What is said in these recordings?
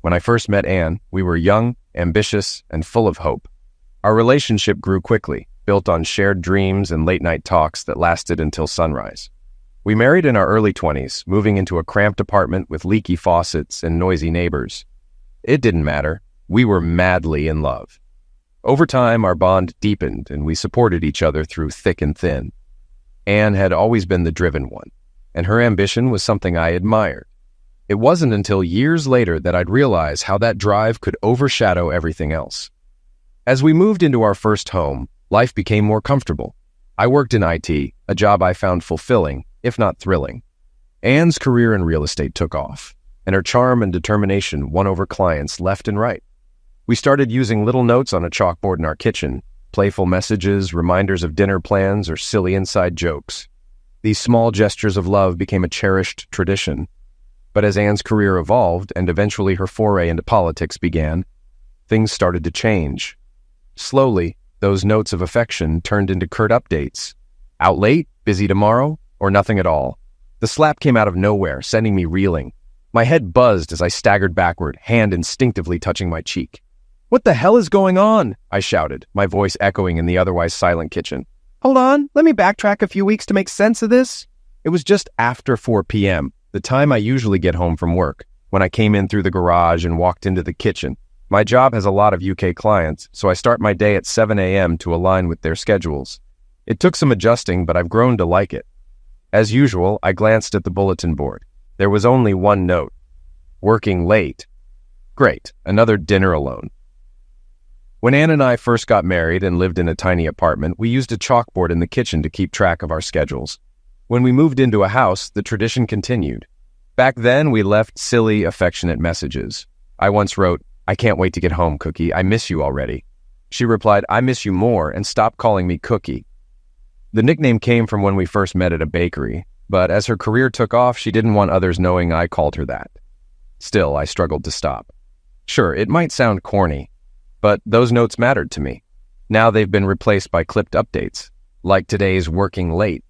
When I first met Anne, we were young, ambitious, and full of hope. Our relationship grew quickly, built on shared dreams and late-night talks that lasted until sunrise. We married in our early 20s, moving into a cramped apartment with leaky faucets and noisy neighbors. It didn't matter. We were madly in love. Over time, our bond deepened, and we supported each other through thick and thin. Anne had always been the driven one, and her ambition was something I admired. It wasn't until years later that I'd realize how that drive could overshadow everything else. As we moved into our first home, life became more comfortable. I worked in IT, a job I found fulfilling, if not thrilling. Anne's career in real estate took off, and her charm and determination won over clients left and right. We started using little notes on a chalkboard in our kitchen, playful messages, reminders of dinner plans, or silly inside jokes. These small gestures of love became a cherished tradition. But as Anne's career evolved and eventually her foray into politics began, things started to change. Slowly, those notes of affection turned into curt updates. Out late, busy tomorrow, or nothing at all. The slap came out of nowhere, sending me reeling. My head buzzed as I staggered backward, hand instinctively touching my cheek. "What the hell is going on?" I shouted, my voice echoing in the otherwise silent kitchen. "Hold on, let me backtrack a few weeks to make sense of this." It was just after 4 p.m., the time I usually get home from work, when I came in through the garage and walked into the kitchen. My job has a lot of UK clients, so I start my day at 7 a.m. to align with their schedules. It took some adjusting, but I've grown to like it. As usual, I glanced at the bulletin board. There was only one note. Working late. Great, another dinner alone. When Anne and I first got married and lived in a tiny apartment, we used a chalkboard in the kitchen to keep track of our schedules. When we moved into a house, the tradition continued. Back then, we left silly, affectionate messages. I once wrote, "I can't wait to get home, Cookie. I miss you already." She replied, "I miss you more, and stop calling me Cookie." The nickname came from when we first met at a bakery, but as her career took off, she didn't want others knowing I called her that. Still, I struggled to stop. Sure, it might sound corny, but those notes mattered to me. Now they've been replaced by clipped updates, like today's working late.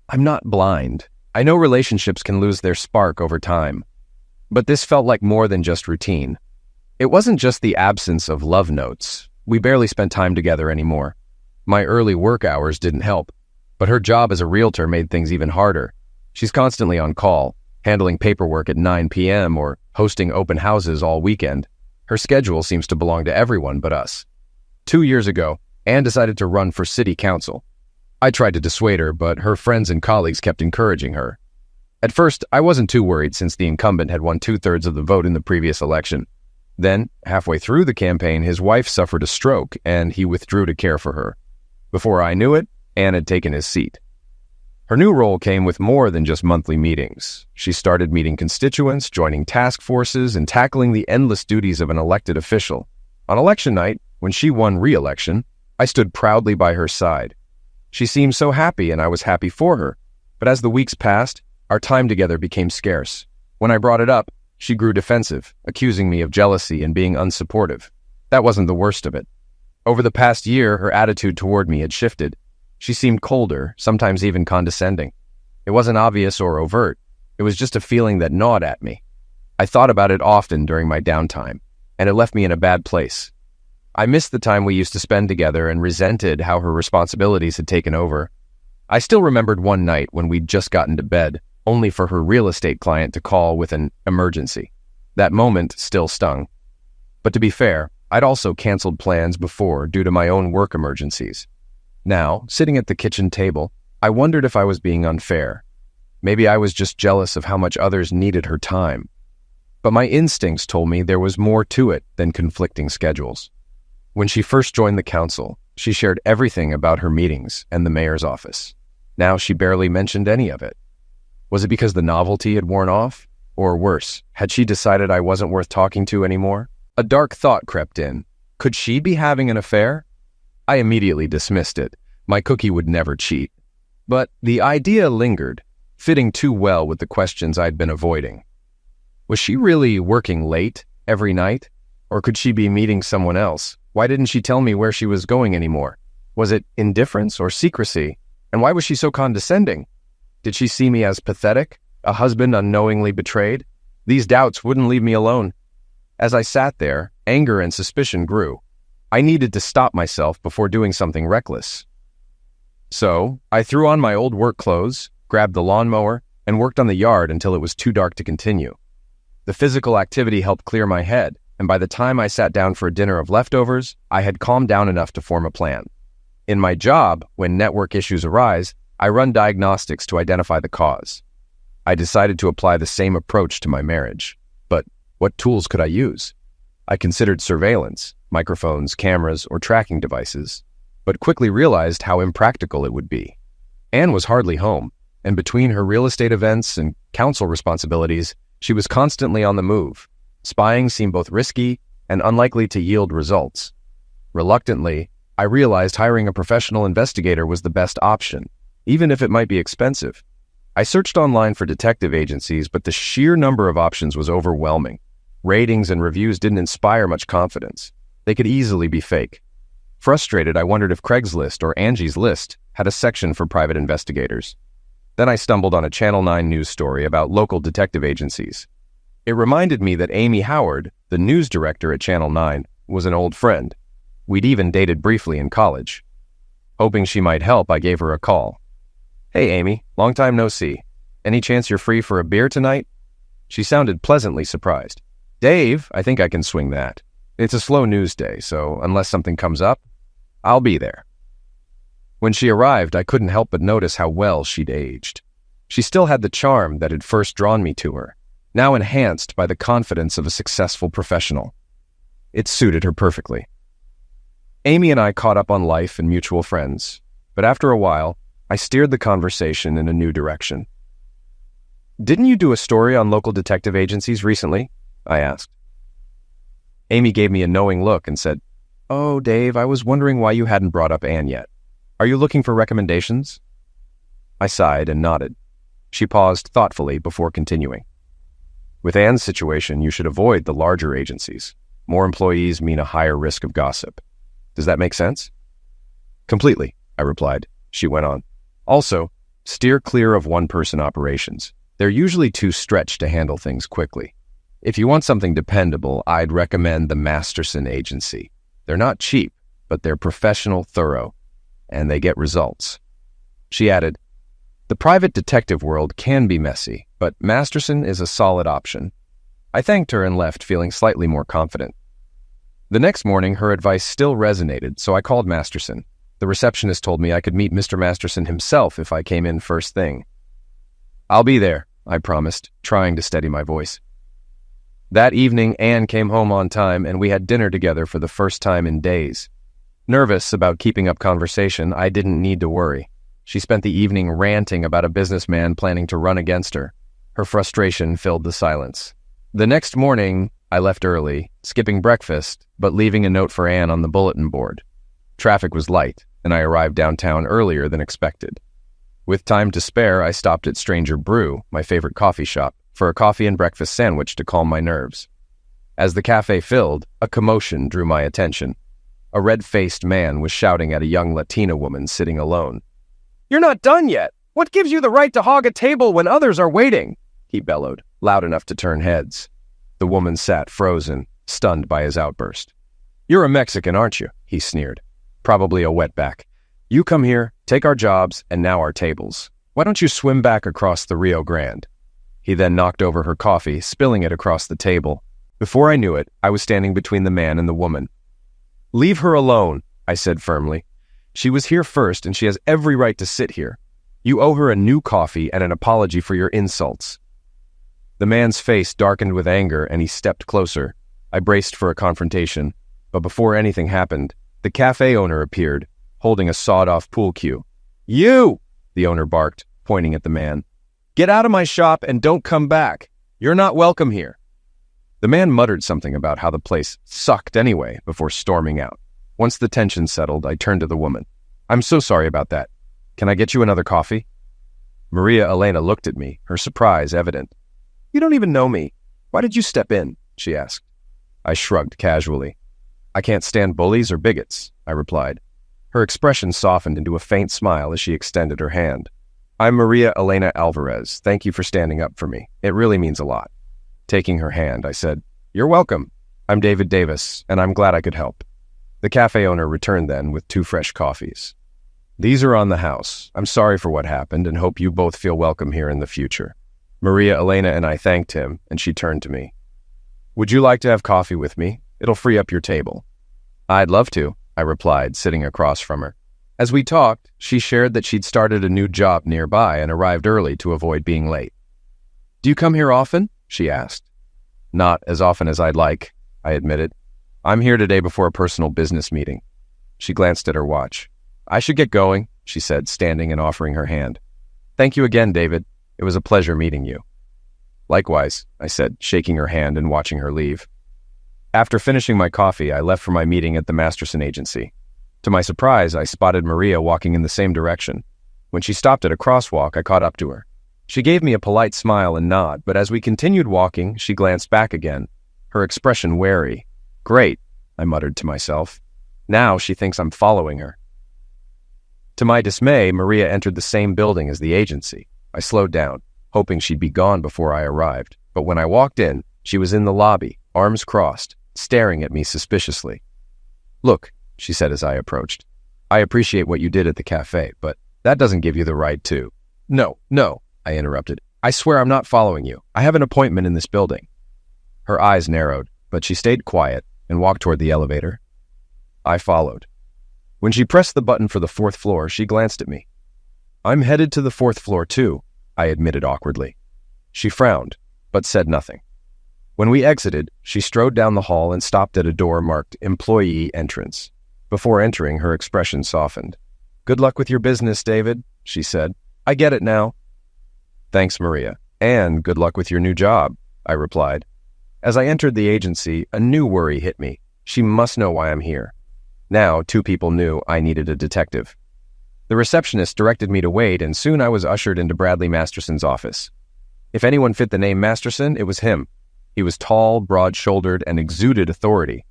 I'm not blind. I know relationships can lose their spark over time. But this felt like more than just routine. It wasn't just the absence of love notes. We barely spent time together anymore. My early work hours didn't help, but her job as a realtor made things even harder. She's constantly on call, handling paperwork at 9 p.m. or hosting open houses all weekend. Her schedule seems to belong to everyone but us. 2 years ago, Anne decided to run for city council. I tried to dissuade her, but her friends and colleagues kept encouraging her. At first, I wasn't too worried since the incumbent had won 2/3 of the vote in the previous election. Then, halfway through the campaign, his wife suffered a stroke, and he withdrew to care for her. Before I knew it, Anne had taken his seat. Her new role came with more than just monthly meetings. She started meeting constituents, joining task forces, and tackling the endless duties of an elected official. On election night, when she won re-election, I stood proudly by her side. She seemed so happy, and I was happy for her. But as the weeks passed, our time together became scarce. When I brought it up, she grew defensive, accusing me of jealousy and being unsupportive. That wasn't the worst of it. Over the past year, her attitude toward me had shifted. She seemed colder, sometimes even condescending. It wasn't obvious or overt. It was just a feeling that gnawed at me. I thought about it often during my downtime, and it left me in a bad place. I missed the time we used to spend together and resented how her responsibilities had taken over. I still remembered one night when we'd just gotten to bed, only for her real estate client to call with an emergency. That moment still stung. But to be fair, I'd also canceled plans before due to my own work emergencies. Now, sitting at the kitchen table, I wondered if I was being unfair. Maybe I was just jealous of how much others needed her time. But my instincts told me there was more to it than conflicting schedules. When she first joined the council, she shared everything about her meetings and the mayor's office. Now she barely mentioned any of it. Was it because the novelty had worn off? Or worse, had she decided I wasn't worth talking to anymore? A dark thought crept in. Could she be having an affair? I immediately dismissed it. My Cookie would never cheat. But the idea lingered, fitting too well with the questions I'd been avoiding. Was she really working late every night? Or could she be meeting someone else? Why didn't she tell me where she was going anymore? Was it indifference or secrecy? And why was she so condescending? Did she see me as pathetic, a husband unknowingly betrayed? These doubts wouldn't leave me alone. As I sat there, anger and suspicion grew. I needed to stop myself before doing something reckless. So, I threw on my old work clothes, grabbed the lawnmower, and worked on the yard until it was too dark to continue. The physical activity helped clear my head, and by the time I sat down for a dinner of leftovers, I had calmed down enough to form a plan. In my job, when network issues arise, I run diagnostics to identify the cause. I decided to apply the same approach to my marriage. But what tools could I use? I considered surveillance, microphones, cameras, or tracking devices, but quickly realized how impractical it would be. Anne was hardly home, and between her real estate events and counsel responsibilities, she was constantly on the move. Spying seemed both risky and unlikely to yield results. Reluctantly, I realized hiring a professional investigator was the best option, even if it might be expensive. I searched online for detective agencies, but the sheer number of options was overwhelming. Ratings and reviews didn't inspire much confidence. They could easily be fake. Frustrated, I wondered if Craigslist or Angie's List had a section for private investigators. Then I stumbled on a Channel 9 news story about local detective agencies. It reminded me that Amy Howard, the news director at Channel 9, was an old friend. We'd even dated briefly in college. Hoping she might help, I gave her a call. "Hey, Amy, long time no see. Any chance you're free for a beer tonight?" She sounded pleasantly surprised. "Dave, I think I can swing that. It's a slow news day, so unless something comes up, I'll be there." When she arrived, I couldn't help but notice how well she'd aged. She still had the charm that had first drawn me to her, now enhanced by the confidence of a successful professional. It suited her perfectly. Amy and I caught up on life and mutual friends, but after a while, I steered the conversation in a new direction. "Didn't you do a story on local detective agencies recently?" I asked. Amy gave me a knowing look and said, "Oh, Dave, I was wondering why you hadn't brought up Anne yet. Are you looking for recommendations?" I sighed and nodded. She paused thoughtfully before continuing. "With Anne's situation, you should avoid the larger agencies. More employees mean a higher risk of gossip. Does that make sense?" "Completely," I replied. She went on. "Also, steer clear of one-person operations. They're usually too stretched to handle things quickly. If you want something dependable, I'd recommend the Masterson Agency. They're not cheap, but they're professional, thorough, and they get results." She added, "The private detective world can be messy, but Masterson is a solid option." I thanked her and left feeling slightly more confident. The next morning, her advice still resonated, so I called Masterson. The receptionist told me I could meet Mr. Masterson himself if I came in first thing. "I'll be there," I promised, trying to steady my voice. That evening, Anne came home on time, and we had dinner together for the first time in days. Nervous about keeping up conversation, I didn't need to worry. She spent the evening ranting about a businessman planning to run against her. Her frustration filled the silence. The next morning, I left early, skipping breakfast, but leaving a note for Anne on the bulletin board. Traffic was light, and I arrived downtown earlier than expected. With time to spare, I stopped at Stranger Brew, my favorite coffee shop, for a coffee and breakfast sandwich to calm my nerves. As the cafe filled, a commotion drew my attention. A red-faced man was shouting at a young Latina woman sitting alone. "You're not done yet! What gives you the right to hog a table when others are waiting?" he bellowed, loud enough to turn heads. The woman sat frozen, stunned by his outburst. "You're a Mexican, aren't you?" he sneered. "Probably a wetback. You come here, take our jobs, and now our tables. Why don't you swim back across the Rio Grande?" He then knocked over her coffee, spilling it across the table. Before I knew it, I was standing between the man and the woman. "Leave her alone," I said firmly. "She was here first, and she has every right to sit here. You owe her a new coffee and an apology for your insults." The man's face darkened with anger, and he stepped closer. I braced for a confrontation, but before anything happened, the cafe owner appeared, holding a sawed-off pool cue. "You!" the owner barked, pointing at the man. "Get out of my shop and don't come back. You're not welcome here." The man muttered something about how the place sucked anyway before storming out. Once the tension settled, I turned to the woman. "I'm so sorry about that. Can I get you another coffee?" Maria Elena looked at me, her surprise evident. "You don't even know me. Why did you step in?" she asked. I shrugged casually. "I can't stand bullies or bigots," I replied. Her expression softened into a faint smile as she extended her hand. "I'm Maria Elena Alvarez. Thank you for standing up for me. It really means a lot." Taking her hand, I said, "You're welcome. I'm David Davis, and I'm glad I could help." The cafe owner returned then with 2 fresh coffees. "These are on the house. I'm sorry for what happened and hope you both feel welcome here in the future." Maria Elena and I thanked him, and she turned to me. "Would you like to have coffee with me? It'll free up your table." "I'd love to," I replied, sitting across from her. As we talked, she shared that she'd started a new job nearby and arrived early to avoid being late. "Do you come here often?" she asked. "Not as often as I'd like," I admitted. "I'm here today before a personal business meeting." She glanced at her watch. "I should get going," she said, standing and offering her hand. "Thank you again, David. It was a pleasure meeting you." "Likewise," I said, shaking her hand and watching her leave. After finishing my coffee, I left for my meeting at the Masterson agency. To my surprise, I spotted Maria walking in the same direction. When she stopped at a crosswalk, I caught up to her. She gave me a polite smile and nod, but as we continued walking, she glanced back again, her expression wary. "Great," I muttered to myself. "Now she thinks I'm following her." To my dismay, Maria entered the same building as the agency. I slowed down, hoping she'd be gone before I arrived, but when I walked in, she was in the lobby, arms crossed, staring at me suspiciously. "Look," she said as I approached, "I appreciate what you did at the cafe, but that doesn't give you the right to—" No, I interrupted. "I swear I'm not following you. I have an appointment in this building." Her eyes narrowed, but she stayed quiet and walked toward the elevator. I followed. When she pressed the button for the 4th floor, she glanced at me. "I'm headed to the 4th floor too," I admitted awkwardly. She frowned, but said nothing. When we exited, she strode down the hall and stopped at a door marked Employee Entrance. Before entering, her expression softened. "Good luck with your business, David," she said. "I get it now." "Thanks, Maria. And good luck with your new job," I replied. As I entered the agency, a new worry hit me. She must know why I'm here. Now, 2 people knew I needed a detective. The receptionist directed me to wait, and soon I was ushered into Bradley Masterson's office. If anyone fit the name Masterson, it was him. He was tall, broad-shouldered, and exuded authority.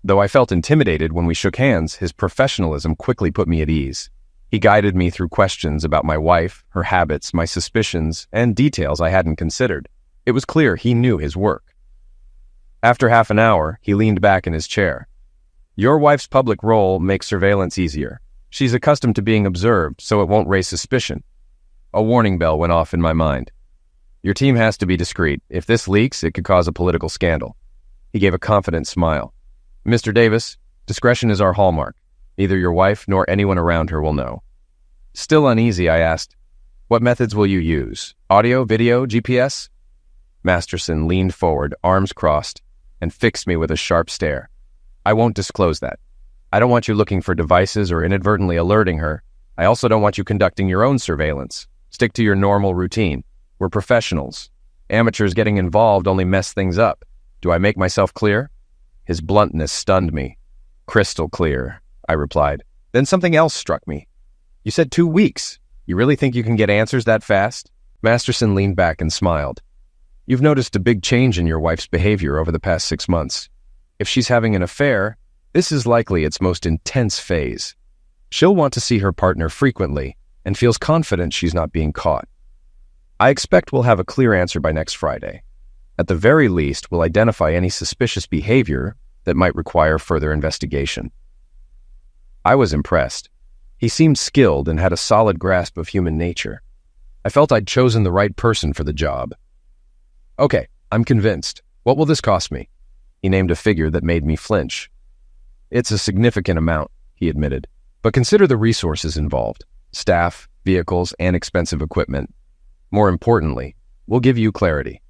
Though I felt intimidated when we shook hands, his professionalism quickly put me at ease. He guided me through questions about my wife, her habits, my suspicions, and details I hadn't considered. It was clear he knew his work. After half an hour, he leaned back in his chair. "Your wife's public role makes surveillance easier. She's accustomed to being observed, so it won't raise suspicion." A warning bell went off in my mind. "Your team has to be discreet. If this leaks, it could cause a political scandal." He gave a confident smile. "Mr. Davis, discretion is our hallmark. Neither your wife nor anyone around her will know." Still uneasy, I asked, "What methods will you use? Audio, video, GPS?" Masterson leaned forward, arms crossed, and fixed me with a sharp stare. "I won't disclose that. I don't want you looking for devices or inadvertently alerting her. I also don't want you conducting your own surveillance. Stick to your normal routine. We're professionals. Amateurs getting involved only mess things up. Do I make myself clear?" His bluntness stunned me. "Crystal clear," I replied. Then something else struck me. "You said 2 weeks. You really think you can get answers that fast?" Masterson leaned back and smiled. "You've noticed a big change in your wife's behavior over the past 6 months. If she's having an affair, this is likely its most intense phase. She'll want to see her partner frequently and feels confident she's not being caught. I expect we'll have a clear answer by next Friday. At the very least, we'll identify any suspicious behavior that might require further investigation." I was impressed. He seemed skilled and had a solid grasp of human nature. I felt I'd chosen the right person for the job. "Okay, I'm convinced. What will this cost me?" He named a figure that made me flinch. "It's a significant amount," he admitted, "but consider the resources involved: staff, vehicles, and expensive equipment. More importantly, we'll give you clarity.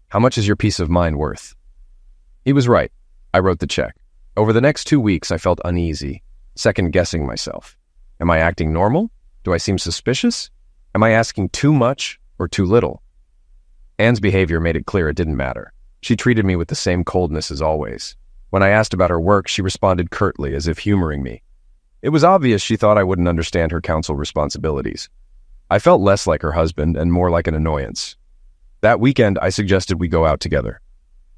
How much is your peace of mind worth?" He was right. I wrote the check. Over the next 2 weeks, I felt uneasy, second-guessing myself. Am I acting normal? Do I seem suspicious? Am I asking too much or too little? Anne's behavior made it clear it didn't matter. She treated me with the same coldness as always. When I asked about her work, she responded curtly, as if humoring me. It was obvious she thought I wouldn't understand her counsel responsibilities. I felt less like her husband and more like an annoyance. That weekend, I suggested we go out together.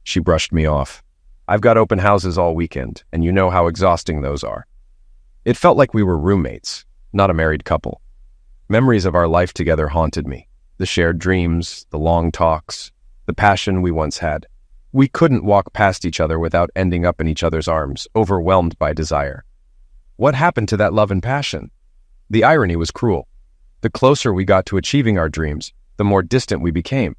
She brushed me off. "I've got open houses all weekend, and you know how exhausting those are." It felt like we were roommates, not a married couple. Memories of our life together haunted me. The shared dreams, the long talks, the passion we once had. We couldn't walk past each other without ending up in each other's arms, overwhelmed by desire. What happened to that love and passion? The irony was cruel. The closer we got to achieving our dreams, the more distant we became.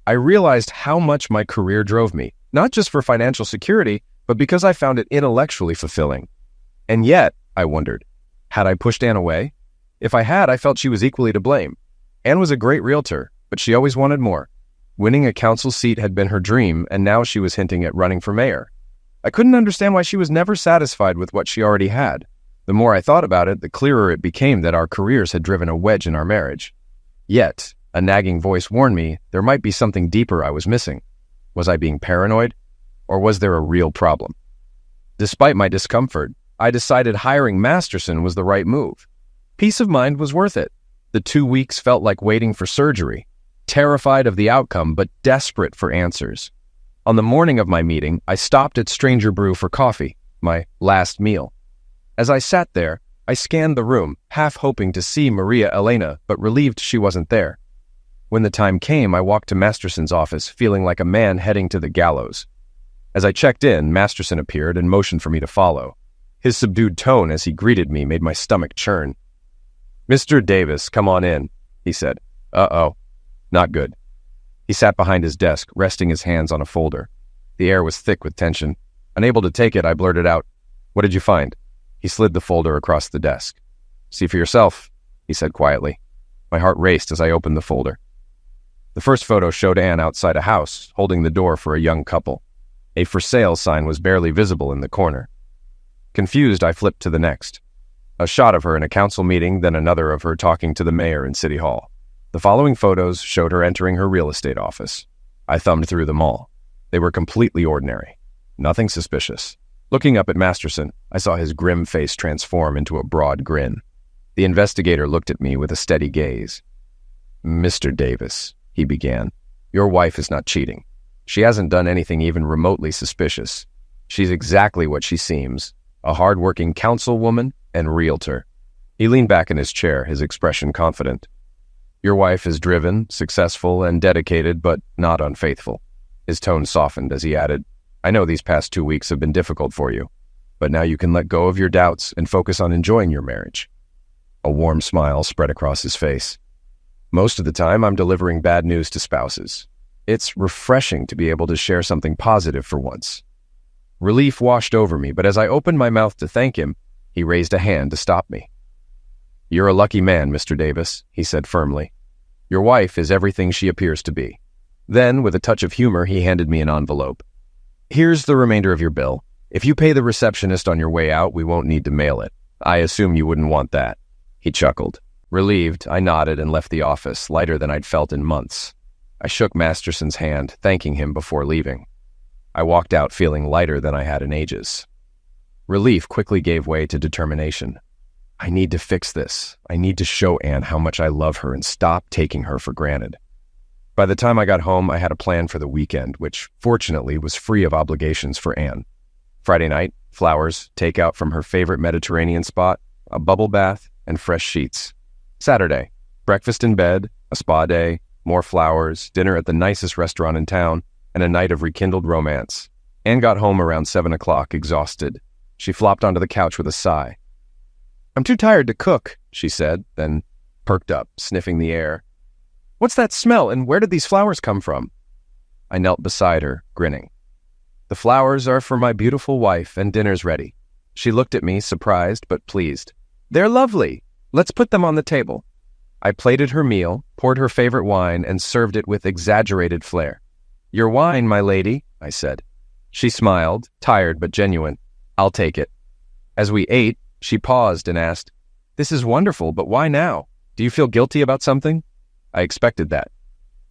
I realized how much my career drove me, not just for financial security, but because I found it intellectually fulfilling. And yet, I wondered, had I pushed Anne away? If I had, I felt she was equally to blame. Anne was a great realtor, but she always wanted more. Winning a council seat had been her dream, and now she was hinting at running for mayor. I couldn't understand why she was never satisfied with what she already had. The more I thought about it, the clearer it became that our careers had driven a wedge in our marriage. Yet, a nagging voice warned me there might be something deeper I was missing. Was I being paranoid? Or was there a real problem? Despite my discomfort, I decided hiring Masterson was the right move. Peace of mind was worth it. The 2 weeks felt like waiting for surgery, terrified of the outcome but desperate for answers. On the morning of my meeting, I stopped at Stranger Brew for coffee, my last meal. As I sat there, I scanned the room, half hoping to see Maria Elena, but relieved she wasn't there. When the time came, I walked to Masterson's office, feeling like a man heading to the gallows. As I checked in, Masterson appeared and motioned for me to follow. His subdued tone as he greeted me made my stomach churn. "Mr. Davis, come on in," he said. "Uh-oh. Not good." He sat behind his desk, resting his hands on a folder. The air was thick with tension. Unable to take it, I blurted out, "What did you find?" He slid the folder across the desk. "See for yourself," he said quietly. My heart raced as I opened the folder. The first photo showed Anne outside a house, holding the door for a young couple. A for sale sign was barely visible in the corner. Confused, I flipped to the next. A shot of her in a council meeting, then another of her talking to the mayor in City Hall. The following photos showed her entering her real estate office. I thumbed through them all. They were completely ordinary. Nothing suspicious. Looking up at Masterson, I saw his grim face transform into a broad grin. The investigator looked at me with a steady gaze. "Mr. Davis," he began, "your wife is not cheating. She hasn't done anything even remotely suspicious. She's exactly what she seems, a hard-working councilwoman and realtor." He leaned back in his chair, his expression confident. "Your wife is driven, successful, and dedicated, but not unfaithful." His tone softened as he added, "I know these past 2 weeks have been difficult for you, but now you can let go of your doubts and focus on enjoying your marriage." A warm smile spread across his face. "Most of the time, I'm delivering bad news to spouses. It's refreshing to be able to share something positive for once." Relief washed over me, but as I opened my mouth to thank him, he raised a hand to stop me. "You're a lucky man, Mr. Davis," he said firmly. "Your wife is everything she appears to be." Then, with a touch of humor, he handed me an envelope. "Here's the remainder of your bill. If you pay the receptionist on your way out, we won't need to mail it. I assume you wouldn't want that." He chuckled. Relieved, I nodded and left the office, lighter than I'd felt in months. I shook Masterson's hand, thanking him before leaving. I walked out feeling lighter than I had in ages. Relief quickly gave way to determination. I need to fix this. I need to show Anne how much I love her and stop taking her for granted. By the time I got home, I had a plan for the weekend, which fortunately was free of obligations for Anne. Friday night, flowers, takeout from her favorite Mediterranean spot, a bubble bath, and fresh sheets. Saturday, breakfast in bed, a spa day, more flowers, dinner at the nicest restaurant in town, and a night of rekindled romance. Anne got home around 7 o'clock, exhausted. She flopped onto the couch with a sigh. "I'm too tired to cook," she said, then perked up, sniffing the air. "What's that smell, and where did these flowers come from?" I knelt beside her, grinning. "The flowers are for my beautiful wife, and dinner's ready." She looked at me, surprised but pleased. "They're lovely. Let's put them on the table." I plated her meal, poured her favorite wine, and served it with exaggerated flair. "Your wine, my lady," I said. She smiled, tired but genuine. "I'll take it." As we ate, she paused and asked, "This is wonderful, but why now? Do you feel guilty about something?" I expected that.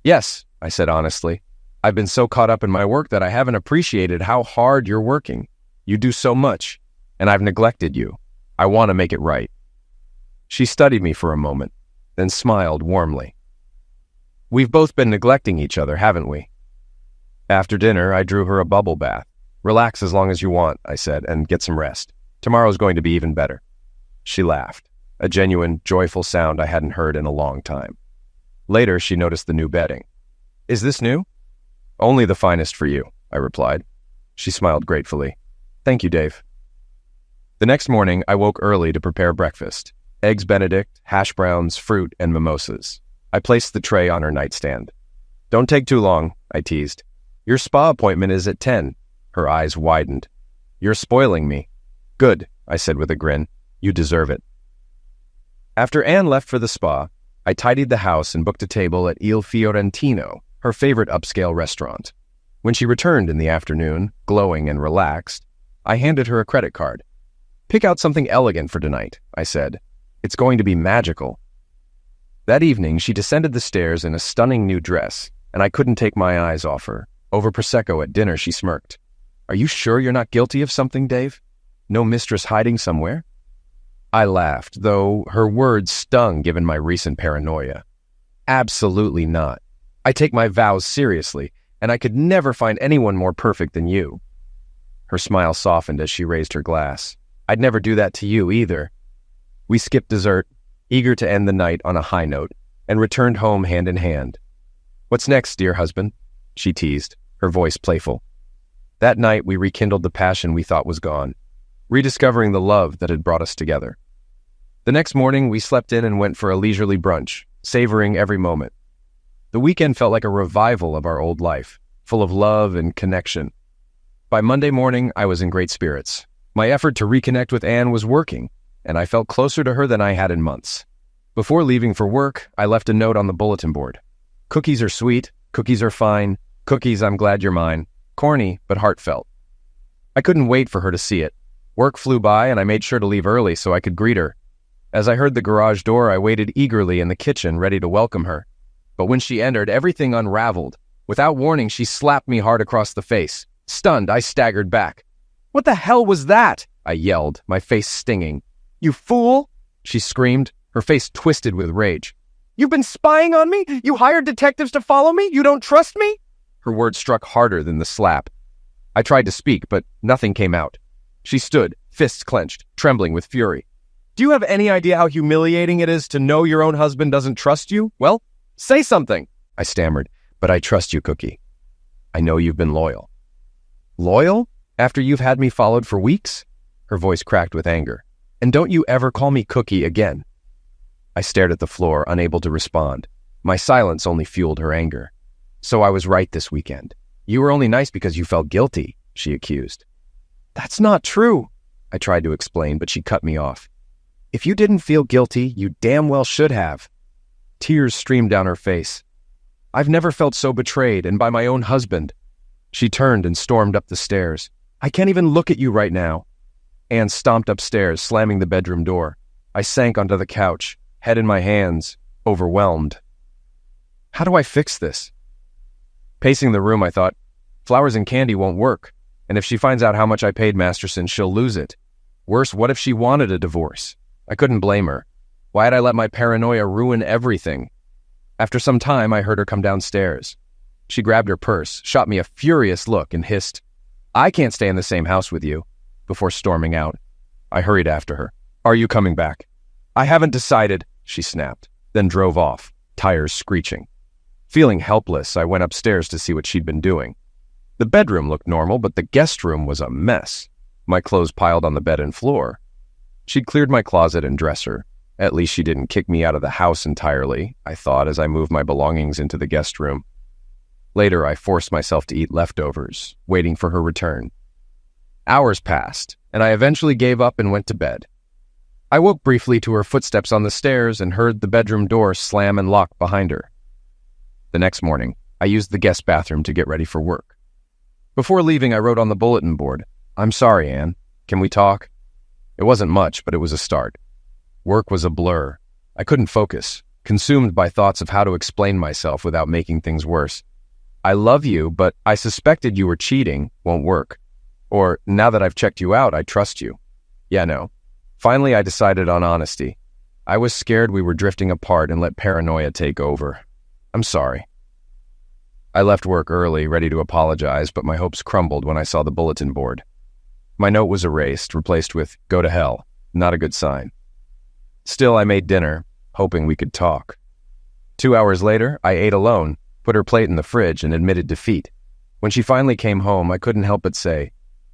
"Yes," I said honestly. "I've been so caught up in my work that I haven't appreciated how hard you're working. You do so much, and I've neglected you. I want to make it right." She studied me for a moment, then smiled warmly. "We've both been neglecting each other, haven't we?" After dinner, I drew her a bubble bath. "Relax as long as you want," I said, "and get some rest. Tomorrow's going to be even better." She laughed, a genuine, joyful sound I hadn't heard in a long time. Later, she noticed the new bedding. "Is this new?" Only the finest for you, I replied. She smiled gratefully. Thank you, Dave. The next morning, I woke early to prepare breakfast. Eggs Benedict, hash browns, fruit, and mimosas. I placed the tray on her nightstand. Don't take too long, I teased. Your spa appointment is at 10. Her eyes widened. You're spoiling me. Good, I said with a grin. You deserve it. After Anne left for the spa, I tidied the house and booked a table at Il Fiorentino, her favorite upscale restaurant. When she returned in the afternoon, glowing and relaxed, I handed her a credit card. Pick out something elegant for tonight, I said. It's going to be magical. That evening, she descended the stairs in a stunning new dress, and I couldn't take my eyes off her. Over Prosecco at dinner, she smirked. Are you sure you're not guilty of something, Dave? No mistress hiding somewhere? I laughed, though her words stung given my recent paranoia. Absolutely not. I take my vows seriously, and I could never find anyone more perfect than you. Her smile softened as she raised her glass. I'd never do that to you either. We skipped dessert, eager to end the night on a high note, and returned home hand in hand. What's next, dear husband? She teased, her voice playful. That night we rekindled the passion we thought was gone, rediscovering the love that had brought us together. The next morning we slept in and went for a leisurely brunch, savoring every moment. The weekend felt like a revival of our old life, full of love and connection. By Monday morning, I was in great spirits. My effort to reconnect with Anne was working, and I felt closer to her than I had in months. Before leaving for work, I left a note on the bulletin board. Cookies are sweet, cookies are fine, cookies I'm glad you're mine. Corny, but heartfelt. I couldn't wait for her to see it. Work flew by, and I made sure to leave early so I could greet her. As I heard the garage door, I waited eagerly in the kitchen, ready to welcome her. But when she entered, everything unraveled. Without warning, she slapped me hard across the face. Stunned, I staggered back. What the hell was that? I yelled, my face stinging. You fool! She screamed, her face twisted with rage. You've been spying on me? You hired detectives to follow me? You don't trust me? Her words struck harder than the slap. I tried to speak, but nothing came out. She stood, fists clenched, trembling with fury. Do you have any idea how humiliating it is to know your own husband doesn't trust you? Well, say something, I stammered. But I trust you, Cookie. I know you've been loyal. Loyal? After you've had me followed for weeks? Her voice cracked with anger. And don't you ever call me Cookie again. I stared at the floor, unable to respond. My silence only fueled her anger. So I was right this weekend. You were only nice because you felt guilty, she accused. That's not true, I tried to explain, but she cut me off. If you didn't feel guilty, you damn well should have. Tears streamed down her face. I've never felt so betrayed, and by my own husband. She turned and stormed up the stairs. I can't even look at you right now. Anne stomped upstairs, slamming the bedroom door. I sank onto the couch, head in my hands, overwhelmed. How do I fix this? Pacing the room, I thought, flowers and candy won't work, and if she finds out how much I paid Masterson, she'll lose it. Worse, what if she wanted a divorce? I couldn't blame her. Why had I let my paranoia ruin everything? After some time, I heard her come downstairs. She grabbed her purse, shot me a furious look, and hissed, I can't stay in the same house with you, before storming out. I hurried after her. Are you coming back? I haven't decided, she snapped, then drove off, tires screeching. Feeling helpless, I went upstairs to see what she'd been doing. The bedroom looked normal, but the guest room was a mess. My clothes piled on the bed and floor. She'd cleared my closet and dresser. At least she didn't kick me out of the house entirely, I thought as I moved my belongings into the guest room. Later, I forced myself to eat leftovers, waiting for her return. Hours passed, and I eventually gave up and went to bed. I woke briefly to her footsteps on the stairs and heard the bedroom door slam and lock behind her. The next morning, I used the guest bathroom to get ready for work. Before leaving, I wrote on the bulletin board, I'm sorry, Anne. Can we talk? It wasn't much, but it was a start. Work was a blur. I couldn't focus, consumed by thoughts of how to explain myself without making things worse. I love you, but I suspected you were cheating won't work. Or, now that I've checked you out, I trust you. Yeah, no. Finally, I decided on honesty. I was scared we were drifting apart and let paranoia take over. I'm sorry. I left work early, ready to apologize, but my hopes crumbled when I saw the bulletin board. My note was erased, replaced with, go to hell. Not a good sign. Still, I made dinner, hoping we could talk. 2 hours later, I ate alone, put her plate in the fridge, and admitted defeat. When she finally came home, I couldn't help but say,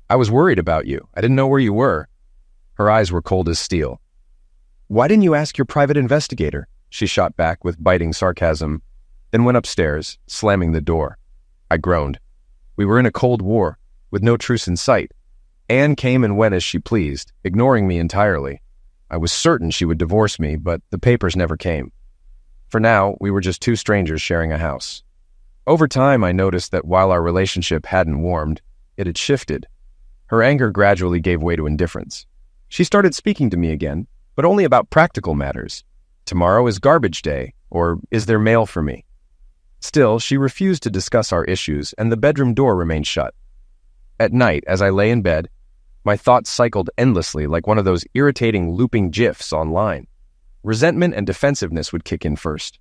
"I was worried about you. I didn't know where you were." Her eyes were cold as steel. "Why didn't you ask your private investigator?" she shot back with biting sarcasm, then went upstairs, slamming the door. I groaned. We were in a cold war, with no truce in sight. Anne came and went as she pleased, ignoring me entirely. I was certain she would divorce me, but the papers never came. For now, we were just two strangers sharing a house. Over time, I noticed that while our relationship hadn't warmed, it had shifted. Her anger gradually gave way to indifference. She started speaking to me again, but only about practical matters. Tomorrow is garbage day, or is there mail for me? Still, she refused to discuss our issues, and the bedroom door remained shut. At night, as I lay in bed, my thoughts cycled endlessly like one of those irritating looping GIFs online. Resentment and defensiveness would kick in first.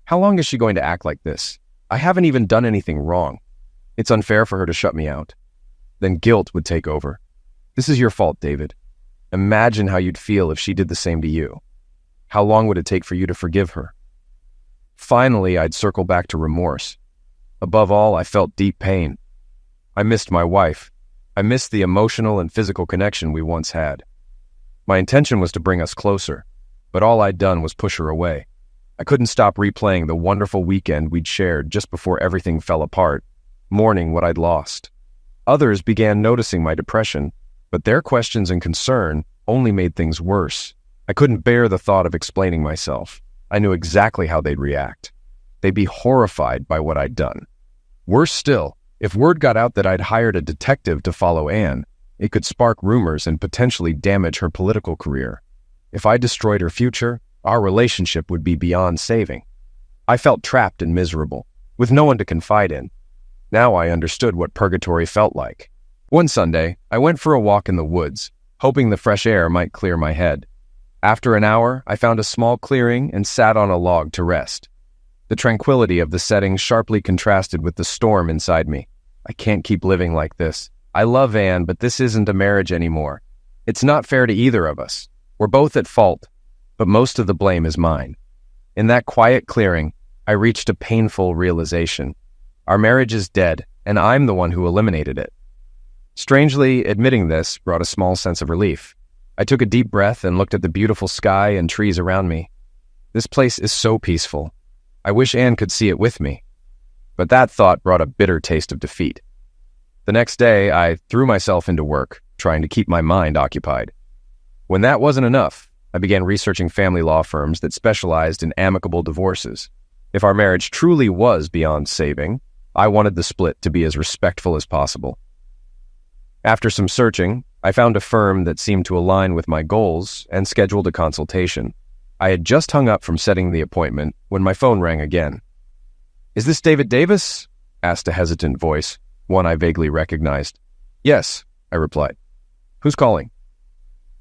How long is she going to act like this? I haven't even done anything wrong. It's unfair for her to shut me out. Then guilt would take over. This is your fault, David. Imagine how you'd feel if she did the same to you. How long would it take for you to forgive her? Finally, I'd circle back to remorse. Above all, I felt deep pain. I missed my wife. I missed the emotional and physical connection we once had. My intention was to bring us closer, but all I'd done was push her away. I couldn't stop replaying the wonderful weekend we'd shared just before everything fell apart, mourning what I'd lost. Others began noticing my depression, but their questions and concern only made things worse. I couldn't bear the thought of explaining myself. I knew exactly how they'd react. They'd be horrified by what I'd done. Worse still, if word got out that I'd hired a detective to follow Anne, it could spark rumors and potentially damage her political career. If I destroyed her future, our relationship would be beyond saving. I felt trapped and miserable, with no one to confide in. Now I understood what purgatory felt like. One Sunday, I went for a walk in the woods, hoping the fresh air might clear my head. After an hour, I found a small clearing and sat on a log to rest. The tranquility of the setting sharply contrasted with the storm inside me. I can't keep living like this. I love Anne, but this isn't a marriage anymore. It's not fair to either of us. We're both at fault, but most of the blame is mine. In that quiet clearing, I reached a painful realization. Our marriage is dead, and I'm the one who eliminated it. Strangely, admitting this brought a small sense of relief. I took a deep breath and looked at the beautiful sky and trees around me. This place is so peaceful. I wish Anne could see it with me. But that thought brought a bitter taste of defeat. The next day, I threw myself into work, trying to keep my mind occupied. When that wasn't enough, I began researching family law firms that specialized in amicable divorces. If our marriage truly was beyond saving, I wanted the split to be as respectful as possible. After some searching, I found a firm that seemed to align with my goals and scheduled a consultation. I had just hung up from setting the appointment when my phone rang again. "Is this David Davis?" asked a hesitant voice, one I vaguely recognized. "Yes," I replied. "Who's calling?"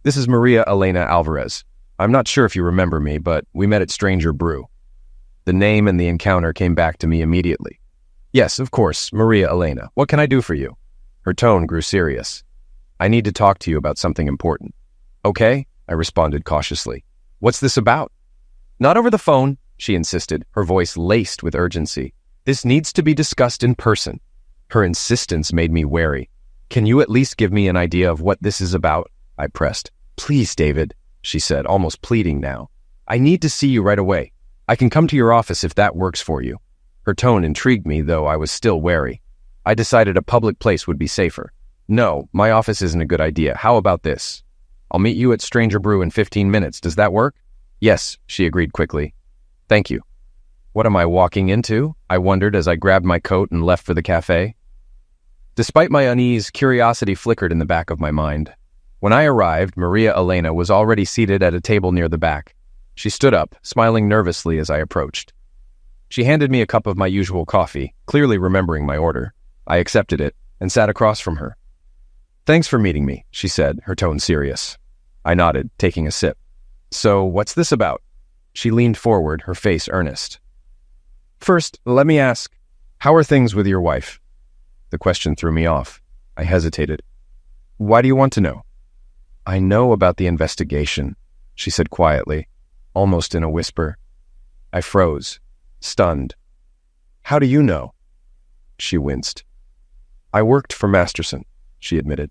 "This is Maria Elena Alvarez. I'm not sure if you remember me, but we met at Stranger Brew." The name and the encounter came back to me immediately. "Yes, of course, Maria Elena. What can I do for you?" Her tone grew serious. "I need to talk to you about something important." "Okay," I responded cautiously. "What's this about?" "Not over the phone," she insisted, her voice laced with urgency. "This needs to be discussed in person." Her insistence made me wary. "Can you at least give me an idea of what this is about?" I pressed. "Please, David," she said, almost pleading now. "I need to see you right away. I can come to your office if that works for you." Her tone intrigued me, though I was still wary. I decided a public place would be safer. "No, my office isn't a good idea. How about this? I'll meet you at Stranger Brew in 15 minutes. Does that work?" "Yes," she agreed quickly. "Thank you." What am I walking into? I wondered as I grabbed my coat and left for the cafe. Despite my unease, curiosity flickered in the back of my mind. When I arrived, Maria Elena was already seated at a table near the back. She stood up, smiling nervously as I approached. She handed me a cup of my usual coffee, clearly remembering my order. I accepted it and sat across from her. "Thanks for meeting me," she said, her tone serious. I nodded, taking a sip. "So, what's this about?" She leaned forward, her face earnest. "First, let me ask, how are things with your wife?" The question threw me off. I hesitated. "Why do you want to know?" "I know about the investigation," she said quietly, almost in a whisper. I froze, stunned. "How do you know?" She winced. I worked for Masterson, she admitted.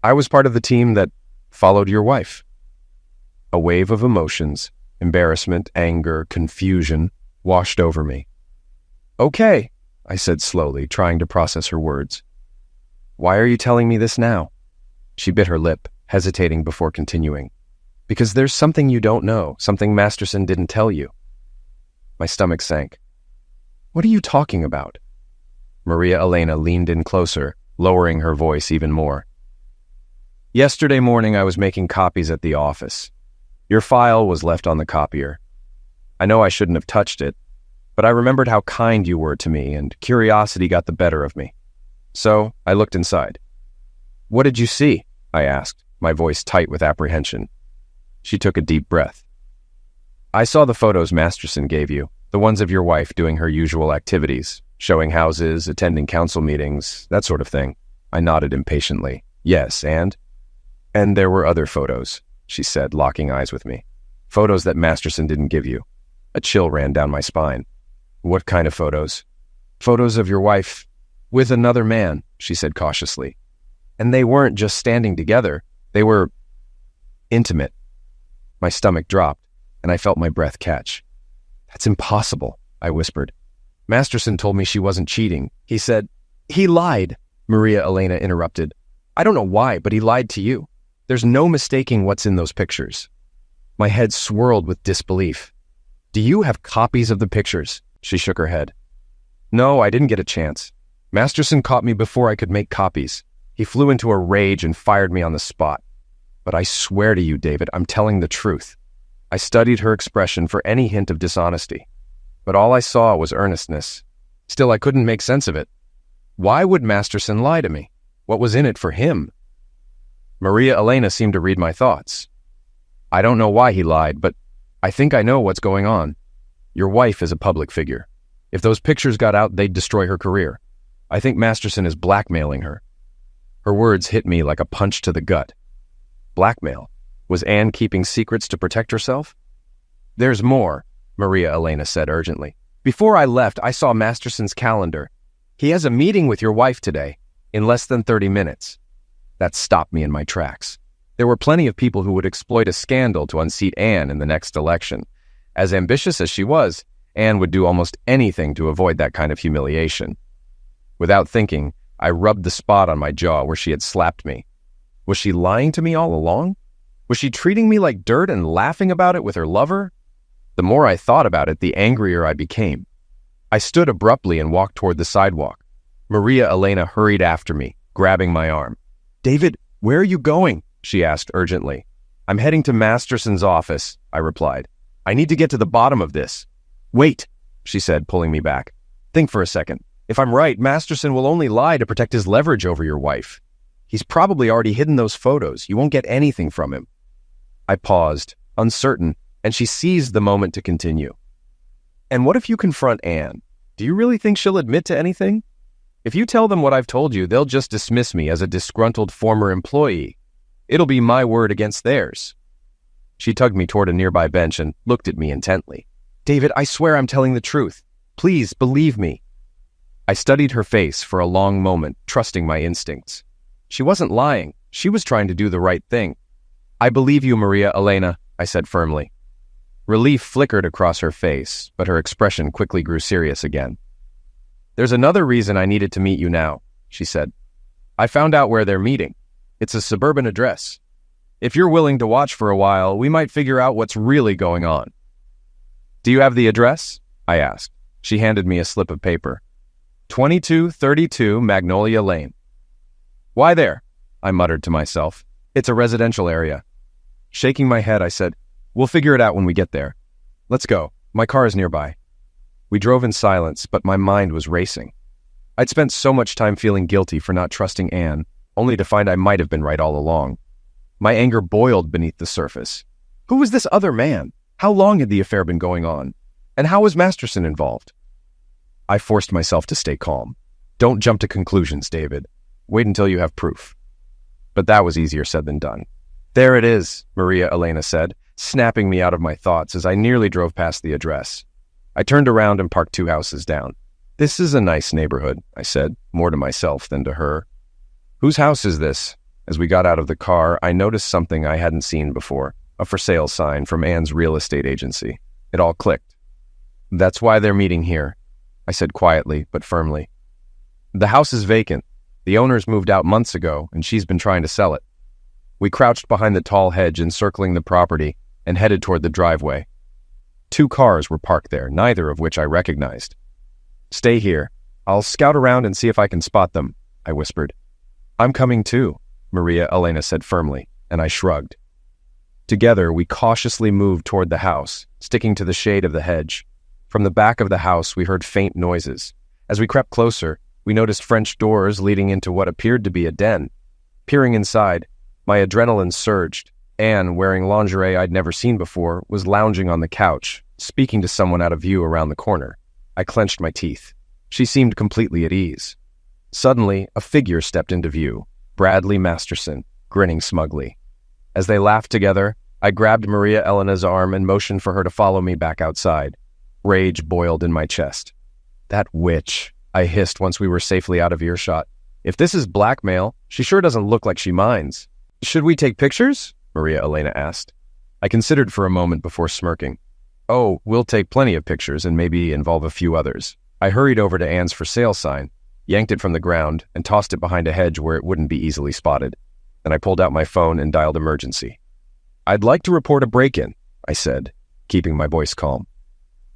I was part of the team that followed your wife. A wave of emotions, embarrassment, anger, confusion, washed over me. Okay, I said slowly, trying to process her words. Why are you telling me this now? She bit her lip, hesitating before continuing. Because there's something you don't know, something Masterson didn't tell you. My stomach sank. What are you talking about? Maria Elena leaned in closer, lowering her voice even more. Yesterday morning I was making copies at the office. Your file was left on the copier. I know I shouldn't have touched it, but I remembered how kind you were to me, and curiosity got the better of me. So I looked inside. What did you see? I asked, my voice tight with apprehension. She took a deep breath. I saw the photos Masterson gave you, the ones of your wife doing her usual activities, showing houses, attending council meetings, that sort of thing. I nodded impatiently. Yes, and? And there were other photos, she said, locking eyes with me. Photos that Masterson didn't give you. A chill ran down my spine. What kind of photos? Photos of your wife with another man, she said cautiously. And they weren't just standing together. They were intimate. My stomach dropped, and I felt my breath catch. That's impossible, I whispered. Masterson told me she wasn't cheating. He said, he lied, Maria Elena interrupted. I don't know why, but he lied to you. There's no mistaking what's in those pictures. My head swirled with disbelief. Do you have copies of the pictures? She shook her head. No, I didn't get a chance. Masterson caught me before I could make copies. He flew into a rage and fired me on the spot. But I swear to you, David, I'm telling the truth. I studied her expression for any hint of dishonesty, but all I saw was earnestness. Still, I couldn't make sense of it. Why would Masterson lie to me? What was in it for him? Maria Elena seemed to read my thoughts. I don't know why he lied, but I think I know what's going on. Your wife is a public figure. If those pictures got out, they'd destroy her career. I think Masterson is blackmailing her. Her words hit me like a punch to the gut. Blackmail? Was Anne keeping secrets to protect herself? There's more, Maria Elena said urgently. Before I left, I saw Masterson's calendar. He has a meeting with your wife today, in less than 30 minutes. That stopped me in my tracks. There were plenty of people who would exploit a scandal to unseat Anne in the next election. As ambitious as she was, Anne would do almost anything to avoid that kind of humiliation. Without thinking, I rubbed the spot on my jaw where she had slapped me. Was she lying to me all along? Was she treating me like dirt and laughing about it with her lover? The more I thought about it, the angrier I became. I stood abruptly and walked toward the sidewalk. Maria Elena hurried after me, grabbing my arm. David, where are you going? She asked urgently. I'm heading to Masterson's office, I replied. I need to get to the bottom of this. Wait, she said, pulling me back. Think for a second. If I'm right, Masterson will only lie to protect his leverage over your wife. He's probably already hidden those photos. You won't get anything from him. I paused, uncertain, and she seized the moment to continue. And what if you confront Anne? Do you really think she'll admit to anything? If you tell them what I've told you, they'll just dismiss me as a disgruntled former employee. It'll be my word against theirs. She tugged me toward a nearby bench and looked at me intently. David, I swear I'm telling the truth. Please believe me. I studied her face for a long moment, trusting my instincts. She wasn't lying. She was trying to do the right thing. I believe you, Maria Elena, I said firmly. Relief flickered across her face, but her expression quickly grew serious again. There's another reason I needed to meet you now, she said. I found out where they're meeting. It's a suburban address. If you're willing to watch for a while, we might figure out what's really going on. Do you have the address? I asked. She handed me a slip of paper. 2232 Magnolia Lane. Why there? I muttered to myself. It's a residential area. Shaking my head, I said, we'll figure it out when we get there. Let's go. My car is nearby. We drove in silence, but my mind was racing. I'd spent so much time feeling guilty for not trusting Anne, only to find I might have been right all along. My anger boiled beneath the surface. Who was this other man? How long had the affair been going on? And how was Masterson involved? I forced myself to stay calm. Don't jump to conclusions, David. Wait until you have proof. But that was easier said than done. There it is, Maria Elena said, snapping me out of my thoughts as I nearly drove past the address. I turned around and parked 2 houses down. "This is a nice neighborhood," I said, more to myself than to her. "Whose house is this?" As we got out of the car, I noticed something I hadn't seen before, a for sale sign from Anne's real estate agency. It all clicked. "That's why they're meeting here," I said quietly but firmly. "The house is vacant. The owners moved out months ago, and she's been trying to sell it." We crouched behind the tall hedge encircling the property and headed toward the driveway. 2 cars were parked there, neither of which I recognized. "Stay here. I'll scout around and see if I can spot them," I whispered. "I'm coming too," Maria Elena said firmly, and I shrugged. Together, we cautiously moved toward the house, sticking to the shade of the hedge. From the back of the house, we heard faint noises. As we crept closer, we noticed French doors leading into what appeared to be a den. Peering inside, my adrenaline surged. Anne, wearing lingerie I'd never seen before, was lounging on the couch, speaking to someone out of view around the corner. I clenched my teeth. She seemed completely at ease. Suddenly, a figure stepped into view, Bradley Masterson, grinning smugly. As they laughed together, I grabbed Maria Elena's arm and motioned for her to follow me back outside. Rage boiled in my chest. "That witch," I hissed once we were safely out of earshot. "If this is blackmail, she sure doesn't look like she minds." "Should we take pictures?" Maria Elena asked. I considered for a moment before smirking. "Oh, we'll take plenty of pictures and maybe involve a few others." I hurried over to Anne's for sale sign, yanked it from the ground, and tossed it behind a hedge where it wouldn't be easily spotted. Then I pulled out my phone and dialed emergency. "I'd like to report a break-in," I said, keeping my voice calm.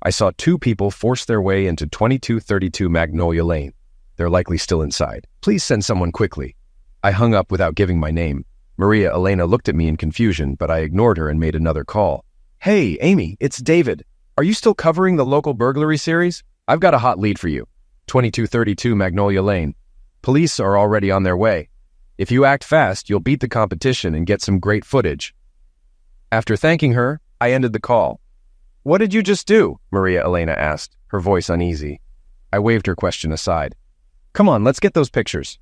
"I saw 2 people force their way into 2232 Magnolia Lane. They're likely still inside. Please send someone quickly." I hung up without giving my name. Maria Elena looked at me in confusion, but I ignored her and made another call. "Hey, Amy, it's David. Are you still covering the local burglary series? I've got a hot lead for you. 2232 Magnolia Lane. Police are already on their way. If you act fast, you'll beat the competition and get some great footage." After thanking her, I ended the call. "What did you just do?" Maria Elena asked, her voice uneasy. I waved her question aside. "Come on, let's get those pictures."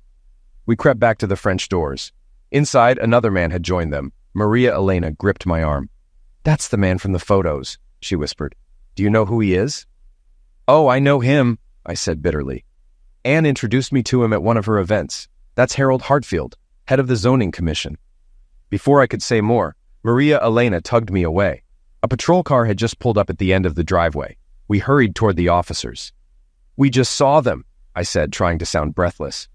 We crept back to the French doors. Inside, another man had joined them. Maria Elena gripped my arm. "That's the man from the photos," she whispered. "Do you know who he is?" "Oh, I know him," I said bitterly. "Anne introduced me to him at one of her events. That's Harold Hartfield, head of the zoning commission." Before I could say more, Maria Elena tugged me away. A patrol car had just pulled up at the end of the driveway. We hurried toward the officers. "We just saw them," I said, trying to sound breathless.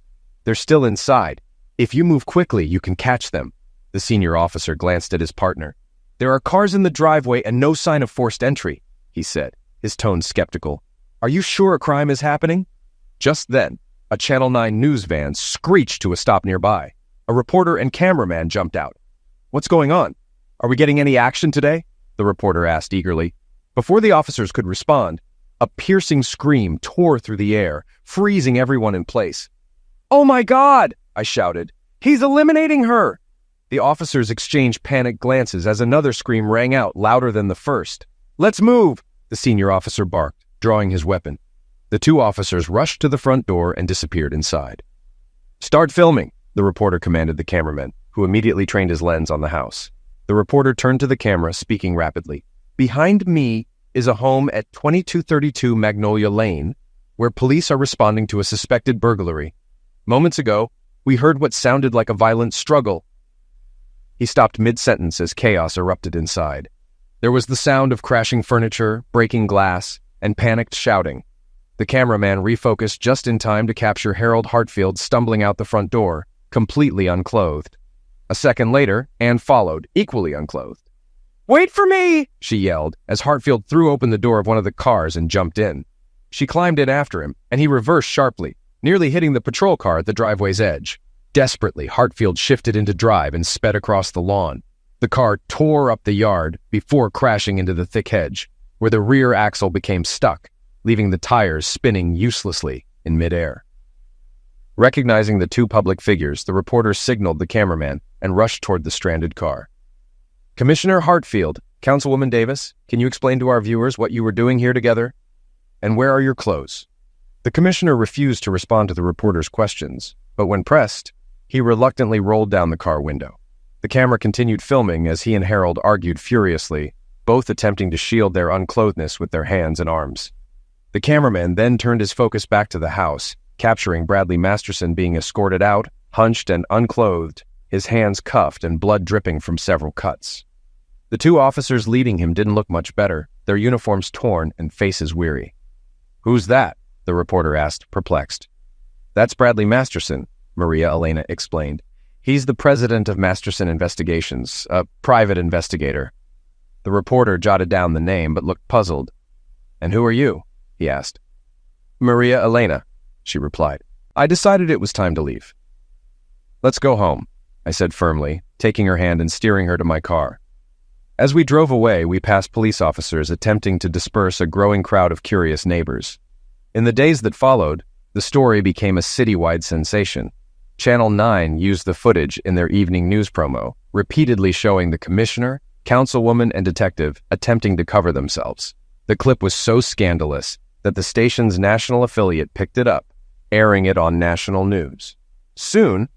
"They're still inside. If you move quickly, you can catch them." The senior officer glanced at his partner. "There are cars in the driveway and no sign of forced entry," he said, his tone skeptical. "Are you sure a crime is happening?" Just then, a Channel 9 news van screeched to a stop nearby. A reporter and cameraman jumped out. "What's going on? Are we getting any action today?" the reporter asked eagerly. Before the officers could respond, a piercing scream tore through the air, freezing everyone in place. "Oh my God!" I shouted. "He's eliminating her!" The officers exchanged panicked glances as another scream rang out louder than the first. "Let's move!" the senior officer barked, drawing his weapon. The 2 officers rushed to the front door and disappeared inside. "Start filming," the reporter commanded the cameraman, who immediately trained his lens on the house. The reporter turned to the camera, speaking rapidly. "Behind me is a home at 2232 Magnolia Lane, where police are responding to a suspected burglary. Moments ago, we heard what sounded like a violent struggle." He stopped mid-sentence as chaos erupted inside. There was the sound of crashing furniture, breaking glass, and panicked shouting. The cameraman refocused just in time to capture Harold Hartfield stumbling out the front door, completely unclothed. A second later, Anne followed, equally unclothed. "Wait for me!" she yelled, as Hartfield threw open the door of one of the cars and jumped in. She climbed in after him, and he reversed sharply, nearly hitting the patrol car at the driveway's edge. Desperately, Hartfield shifted into drive and sped across the lawn. The car tore up the yard before crashing into the thick hedge, where the rear axle became stuck, leaving the tires spinning uselessly in midair. Recognizing the 2 public figures, the reporter signaled the cameraman and rushed toward the stranded car. "Commissioner Hartfield, Councilwoman Davis, can you explain to our viewers what you were doing here together? And where are your clothes?" The commissioner refused to respond to the reporter's questions, but when pressed, he reluctantly rolled down the car window. The camera continued filming as he and Harold argued furiously, both attempting to shield their unclothedness with their hands and arms. The cameraman then turned his focus back to the house, capturing Bradley Masterson being escorted out, hunched and unclothed, his hands cuffed and blood dripping from several cuts. The two officers leading him didn't look much better, their uniforms torn and faces weary. "Who's that?" the reporter asked, perplexed. "That's Bradley Masterson," Maria Elena explained. "He's the president of Masterson Investigations, a private investigator." The reporter jotted down the name but looked puzzled. "And who are you?" he asked. "Maria Elena," she replied. "I decided it was time to leave." "Let's go home," I said firmly, taking her hand and steering her to my car. As we drove away, we passed police officers attempting to disperse a growing crowd of curious neighbors. In the days that followed, the story became a citywide sensation. Channel 9 used the footage in their evening news promo, repeatedly showing the commissioner, councilwoman, and detective attempting to cover themselves. The clip was so scandalous that the station's national affiliate picked it up, airing it on national news. Soon,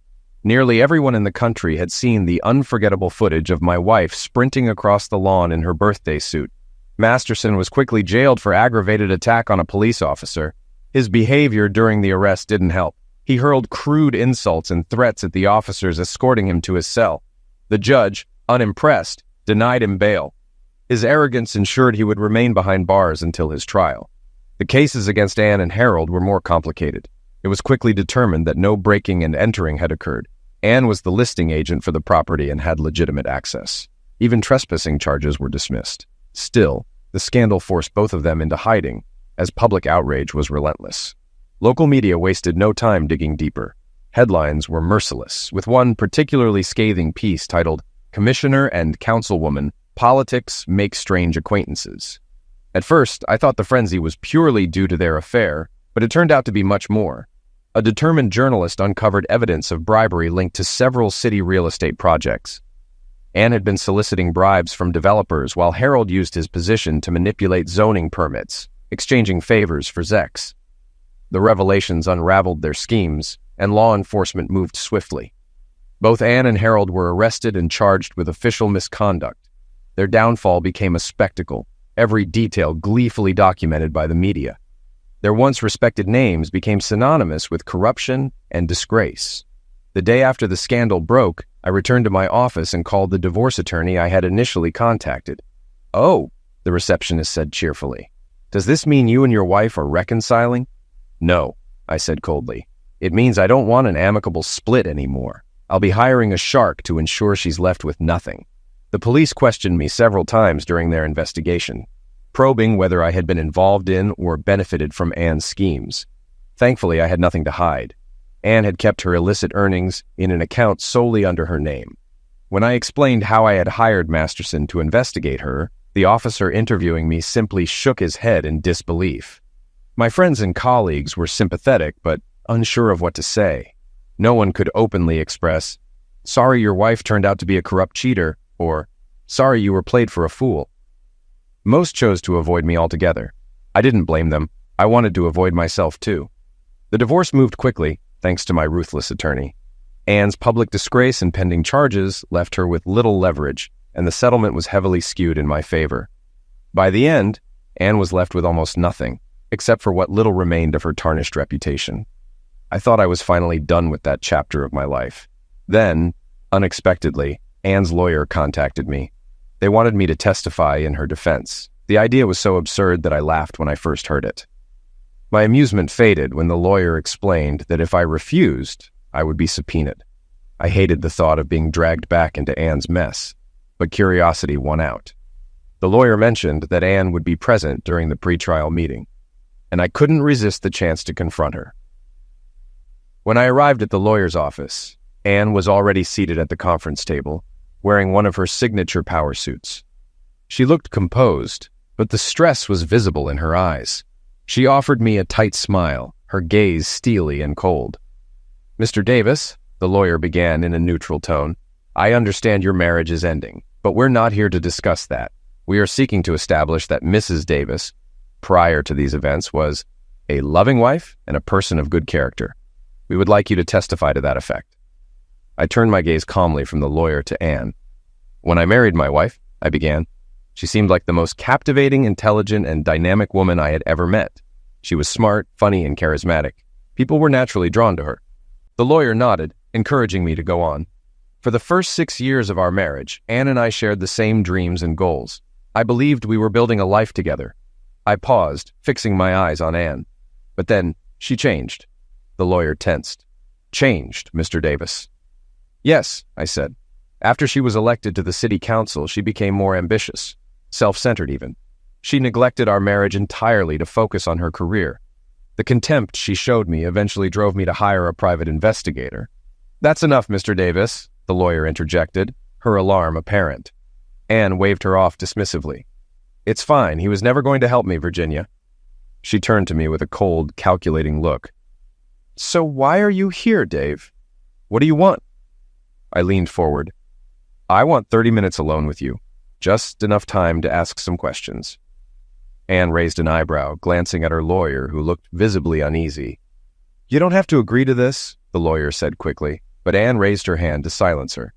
nearly everyone in the country had seen the unforgettable footage of my wife sprinting across the lawn in her birthday suit. Masterson was quickly jailed for aggravated attack on a police officer. His behavior during the arrest didn't help. He hurled crude insults and threats at the officers escorting him to his cell. The judge, unimpressed, denied him bail. His arrogance ensured he would remain behind bars until his trial. The cases against Anne and Harold were more complicated. It was quickly determined that no breaking and entering had occurred. Anne was the listing agent for the property and had legitimate access. Even trespassing charges were dismissed. Still, the scandal forced both of them into hiding, as public outrage was relentless. Local media wasted no time digging deeper. Headlines were merciless, with one particularly scathing piece titled, "Commissioner and Councilwoman, Politics Make Strange Acquaintances." At first, I thought the frenzy was purely due to their affair, but it turned out to be much more. A determined journalist uncovered evidence of bribery linked to several city real estate projects. Anne had been soliciting bribes from developers while Harold used his position to manipulate zoning permits, exchanging favors for Zex. The revelations unraveled their schemes, and law enforcement moved swiftly. Both Anne and Harold were arrested and charged with official misconduct. Their downfall became a spectacle, every detail gleefully documented by the media. Their once respected names became synonymous with corruption and disgrace. The day after the scandal broke, I returned to my office and called the divorce attorney I had initially contacted. "Oh," the receptionist said cheerfully. "Does this mean you and your wife are reconciling?" "No," I said coldly. "It means I don't want an amicable split anymore. I'll be hiring a shark to ensure she's left with nothing." The police questioned me several times during their investigation, probing whether I had been involved in or benefited from Anne's schemes. Thankfully, I had nothing to hide. Anne had kept her illicit earnings in an account solely under her name. When I explained how I had hired Masterson to investigate her, the officer interviewing me simply shook his head in disbelief. My friends and colleagues were sympathetic, but unsure of what to say. No one could openly express, "Sorry your wife turned out to be a corrupt cheater," or "Sorry you were played for a fool." Most chose to avoid me altogether. I didn't blame them. I wanted to avoid myself too. The divorce moved quickly, thanks to my ruthless attorney. Anne's public disgrace and pending charges left her with little leverage, and the settlement was heavily skewed in my favor. By the end, Anne was left with almost nothing, except for what little remained of her tarnished reputation. I thought I was finally done with that chapter of my life. Then, unexpectedly, Anne's lawyer contacted me. They wanted me to testify in her defense. The idea was so absurd that I laughed when I first heard it. My amusement faded when the lawyer explained that if I refused, I would be subpoenaed. I hated the thought of being dragged back into Anne's mess, but curiosity won out. The lawyer mentioned that Anne would be present during the pretrial meeting, and I couldn't resist the chance to confront her. When I arrived at the lawyer's office, Anne was already seated at the conference table, wearing one of her signature power suits. She looked composed, but the stress was visible in her eyes. She offered me a tight smile, her gaze steely and cold. "Mr. Davis," the lawyer began in a neutral tone, "I understand your marriage is ending, but we're not here to discuss that. We are seeking to establish that Mrs. Davis, prior to these events, was a loving wife and a person of good character. We would like you to testify to that effect." I turned my gaze calmly from the lawyer to Anne. "When I married my wife," I began, "she seemed like the most captivating, intelligent, and dynamic woman I had ever met. She was smart, funny, and charismatic. People were naturally drawn to her. The lawyer nodded, encouraging me to go on. For the first 6 years of our marriage, Anne and I shared the same dreams and goals. I believed we were building a life together. I paused, fixing my eyes on Anne. But then, she changed. The lawyer tensed. Changed, Mr. Davis. Yes, I said. After she was elected to the city council, she became more ambitious, self-centered even. She neglected our marriage entirely to focus on her career. The contempt she showed me eventually drove me to hire a private investigator. That's enough, Mr. Davis, the lawyer interjected, her alarm apparent. Anne waved her off dismissively. It's fine, he was never going to help me, Virginia. She turned to me with a cold, calculating look. So why are you here, Dave? What do you want? I leaned forward. I want 30 minutes alone with you. Just enough time to ask some questions. Anne raised an eyebrow, glancing at her lawyer, who looked visibly uneasy. You don't have to agree to this, the lawyer said quickly, but Anne raised her hand to silence her.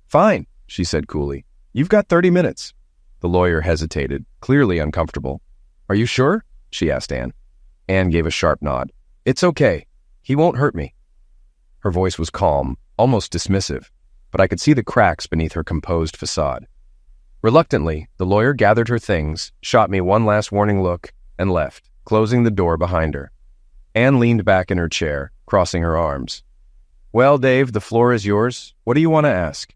Fine, she said coolly. You've got 30 minutes. The lawyer hesitated, clearly uncomfortable. Are you sure? She asked Anne. Anne gave a sharp nod. It's okay. He won't hurt me. Her voice was calm, almost dismissive, but I could see the cracks beneath her composed facade. Reluctantly, the lawyer gathered her things, shot me one last warning look, and left, closing the door behind her. Anne leaned back in her chair, crossing her arms. Well, Dave, the floor is yours. What do you want to ask?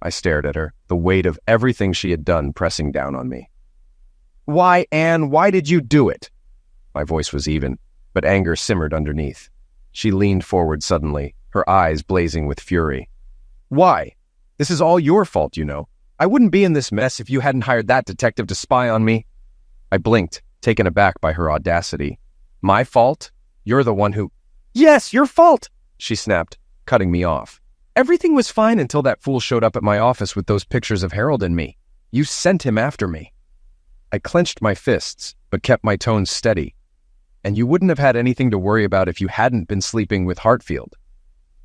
I stared at her, the weight of everything she had done pressing down on me. Why, Anne, why did you do it? My voice was even, but anger simmered underneath. She leaned forward suddenly, her eyes blazing with fury. Why? This is all your fault, you know. I wouldn't be in this mess if you hadn't hired that detective to spy on me. I blinked, taken aback by her audacity. My fault? You're the one who... Yes, your fault, she snapped, cutting me off. Everything was fine until that fool showed up at my office with those pictures of Harold and me. You sent him after me. I clenched my fists, but kept my tone steady. And you wouldn't have had anything to worry about if you hadn't been sleeping with Hartfield.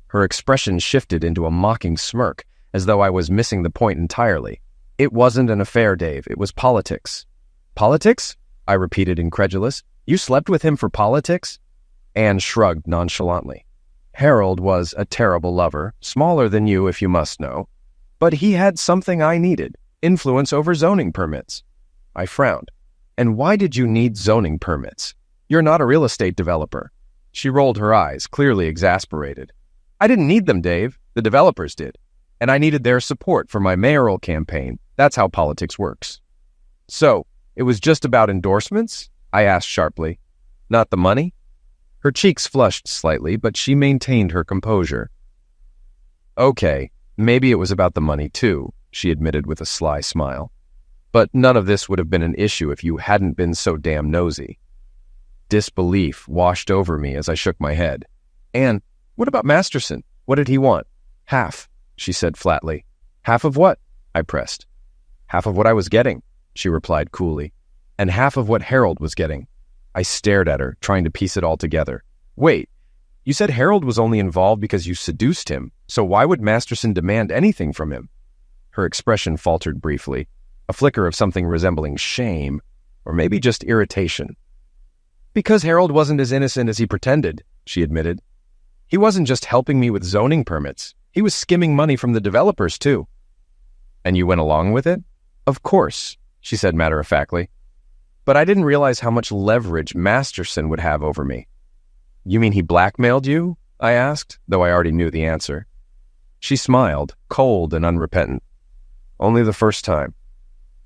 Her expression shifted into a mocking smirk, as though I was missing the point entirely. It wasn't an affair, Dave. It was politics. Politics? I repeated, incredulous. You slept with him for politics? Anne shrugged nonchalantly. Harold was a terrible lover, smaller than you if you must know. But he had something I needed, influence over zoning permits. I frowned. And why did you need zoning permits? You're not a real estate developer. She rolled her eyes, clearly exasperated. I didn't need them, Dave. The developers did. And I needed their support for my mayoral campaign. That's how politics works. So, it was just about endorsements? I asked sharply. Not the money? Her cheeks flushed slightly, but she maintained her composure. Okay, maybe it was about the money too, she admitted with a sly smile. But none of this would have been an issue if you hadn't been so damn nosy. Disbelief washed over me as I shook my head. Anne, what about Masterson? What did he want? Half, she said flatly. Half of what? I pressed. Half of what I was getting, she replied coolly. And half of what Harold was getting. I stared at her, trying to piece it all together. Wait, you said Harold was only involved because you seduced him, so why would Masterson demand anything from him? Her expression faltered briefly, a flicker of something resembling shame, or maybe just irritation. Because Harold wasn't as innocent as he pretended, she admitted. He wasn't just helping me with zoning permits. He was skimming money from the developers, too. And you went along with it? Of course, she said matter-of-factly. But I didn't realize how much leverage Masterson would have over me. You mean he blackmailed you? I asked, though I already knew the answer. She smiled, cold and unrepentant. Only the first time.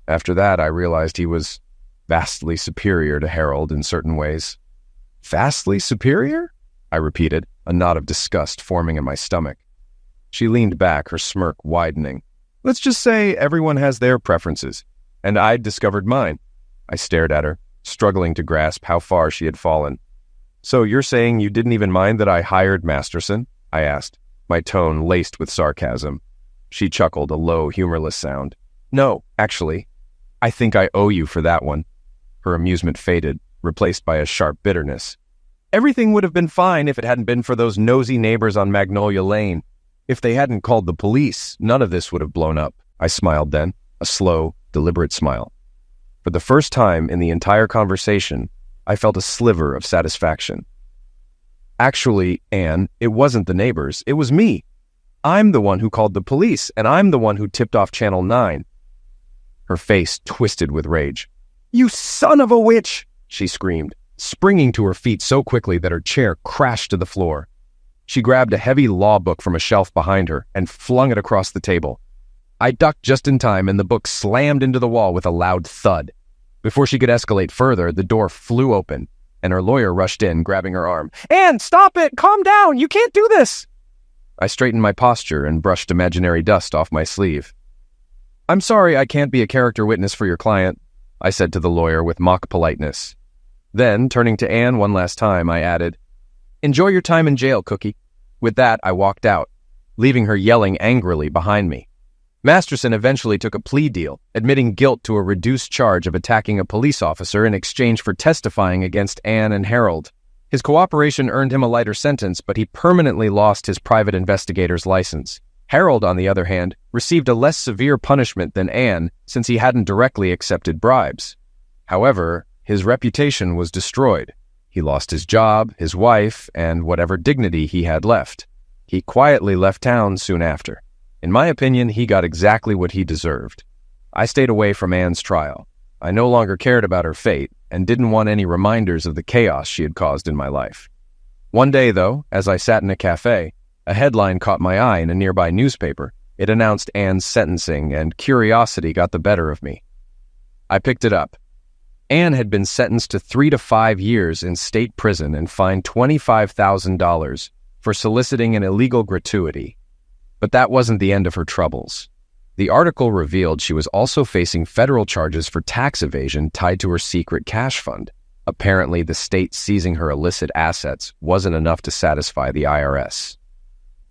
After that, I realized he was vastly superior to Harold in certain ways. Vastly superior? I repeated, a knot of disgust forming in my stomach. She leaned back, her smirk widening. Let's just say everyone has their preferences, and I'd discovered mine. I stared at her, struggling to grasp how far she had fallen. So you're saying you didn't even mind that I hired Masterson? I asked, my tone laced with sarcasm. She chuckled, a low, humorless sound. No, actually, I think I owe you for that one. Her amusement faded, replaced by a sharp bitterness. Everything would have been fine if it hadn't been for those nosy neighbors on Magnolia Lane. If they hadn't called the police, none of this would have blown up. I smiled then, a slow, deliberate smile. For the first time in the entire conversation, I felt a sliver of satisfaction. Actually, Anne, it wasn't the neighbors, it was me. I'm the one who called the police, and I'm the one who tipped off Channel 9. Her face twisted with rage. "You son of a witch!" she screamed, springing to her feet so quickly that her chair crashed to the floor. She grabbed a heavy law book from a shelf behind her and flung it across the table. I ducked just in time, and the book slammed into the wall with a loud thud. Before she could escalate further, the door flew open, and her lawyer rushed in, grabbing her arm. "Anne, stop it! Calm down! You can't do this!" I straightened my posture and brushed imaginary dust off my sleeve. "I'm sorry I can't be a character witness for your client," I said to the lawyer with mock politeness. Then, turning to Anne one last time, I added, "Enjoy your time in jail, Cookie." With that, I walked out, leaving her yelling angrily behind me. Masterson eventually took a plea deal, admitting guilt to a reduced charge of attacking a police officer in exchange for testifying against Anne and Harold. His cooperation earned him a lighter sentence, but he permanently lost his private investigator's license. Harold, on the other hand, received a less severe punishment than Anne since he hadn't directly accepted bribes. However, his reputation was destroyed. He lost his job, his wife, and whatever dignity he had left. He quietly left town soon after. In my opinion, he got exactly what he deserved. I stayed away from Anne's trial. I no longer cared about her fate and didn't want any reminders of the chaos she had caused in my life. One day, though, as I sat in a cafe, a headline caught my eye in a nearby newspaper. It announced Anne's sentencing, and curiosity got the better of me. I picked it up. Anne had been sentenced to 3 to 5 years in state prison and fined $25,000 for soliciting an illegal gratuity. But that wasn't the end of her troubles. The article revealed she was also facing federal charges for tax evasion tied to her secret cash fund. Apparently, the state seizing her illicit assets wasn't enough to satisfy the IRS.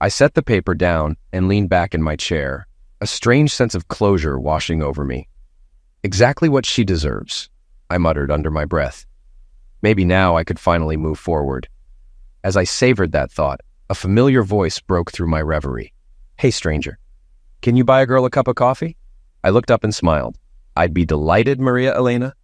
I set the paper down and leaned back in my chair, a strange sense of closure washing over me. "Exactly what she deserves," I muttered under my breath. Maybe now I could finally move forward. As I savored that thought, a familiar voice broke through my reverie. "Hey, stranger, can you buy a girl a cup of coffee?" I looked up and smiled. "I'd be delighted, Maria Elena."